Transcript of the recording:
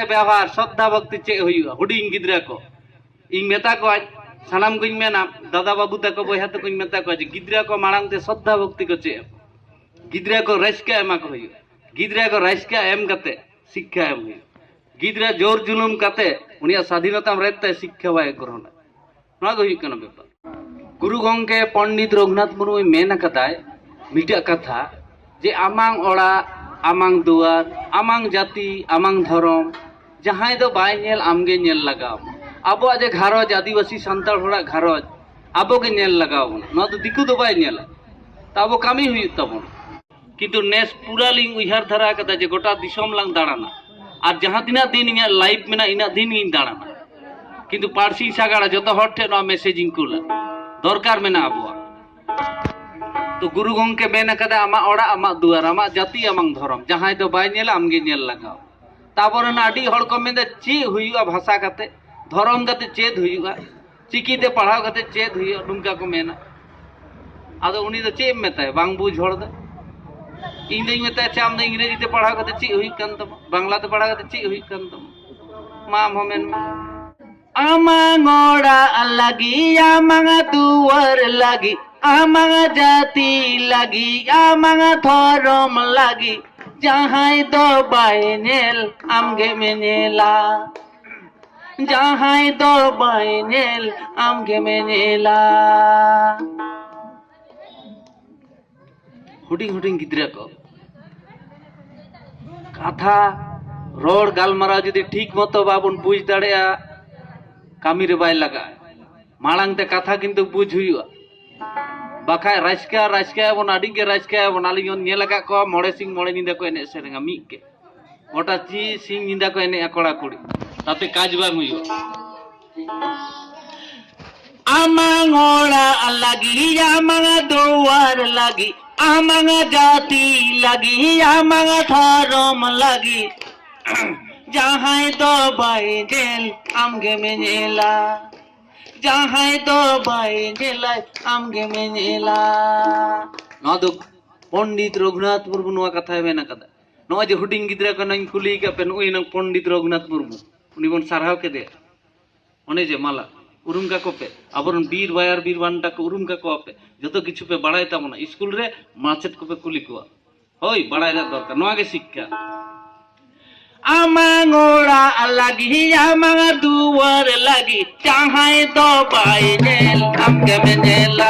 व्यवहार श्रद्धा भक्ति चे हुडिंग गिद्रा को इन मेता को सानाम को मेना दादा बाबू तक बहा तक मेता को गिद्रा को मांग ते श्रद्धा भक्ति को चे गिद्रा को रसका एमा को गिद्रा को रसका एम कते शिक्षा एम गिद्रा जोर जुलुम कते उनिया स्वाधीनता रेते शिक्षा बाय ग्रहण ना को हुई बेपार गुरु गंगे पंडित रघुनाथ मुर्मू मेन कदाय मिटा कथा जे आमांग ओड़ा आमांग दुआर आमांग जाति आमांग धर्म जहां दो बाय नेल आमगे नेल लगाव अब जे घारज आदिवासी सांताल होड़ा घारज अब के नेल लगाव ना तो दिकु दो बाय नेल तब कामी हुई तब किंतु नेस पूरा लिंग उहार धरा कदा जे गोटा दिसम लांग दाड़ाना और जहां तिना दिन इना लाइव मेना इना दिन इन दाड़ाना किंतु पार्सी सागाड़ा जतो हर ठे ना मेसेजिंग कुला दरकार मेना अब तो गुरु गंगे मेन कदा आमा ओड़ा आमा दुआर आमा जाति आमांग धर्म जहां दो बाय नेल आमगे नेल लगाव तापर ना आडी हड़ को मेन चे हुआ भाषा कते धर्म कते चेद हुआ चिकीते पढ़ाव कते चेद हुआ नुंका को मेना आदो उनी दो चे मेताय बांग बुझ हड़ दो इन दई मेताय चे आम दो इंग्रेजी ते पढ़ाव कते चे हुई कन तम बांग्ला ते पढ़ाव कते चे हुई कन तम माम होमेन आमांग ओड़ा लगी आमांग दुआर लगी आमांग जाति लगी आमांग धर्म लगी जहां दो बाय नेल आमगे मेनेला जहां दो बाय नेल आमगे मेनेला हुडिंग हुडिंग गिद्रा को कथा रोड गालमारा जदि ठीक मतो बाबन बुझ दाड़ेया कामी रे बाय लगा मालांग ते कथा किंतु बुझ हुआ बाखा राजका राजका बन आडी के राजका बन आली ने लगा को मोड़े सिंह मोड़े निंदा को एने सेरेंगा मी के गोटा ची सिंह निंदा को एने अकोड़ा कुड़ी ताते काज बांग हुयो आमांग ओड़ा लगी आमांग दुआर लगी आमांग जाति लगी आमांग धर्म लगी जहां दो बाय नेल आमगे मेनेला जहां दो बाय नेल आमगे मेनेला ना दो पंडित रघुनाथ मुर्मू नवा कथा मेना कदा नो जे हुडिंग गिद्रा को नई कुली का पे नुई न पंडित रघुनाथ मुर्मू उनी बन सारहाव के दे ओने जे माला उरुम का को पे अबरन बीर बायर बीर बांटा को उरुम का को पे जतो किछु पे बड़ाय तामना स्कूल रे माचेत को पे कुली को होय बड़ाय दरकार नवा के शिक्षा आमांग ओड़ा लगी आमांग दुआर लगी जहां दो बाय नेल आमगे मेनेला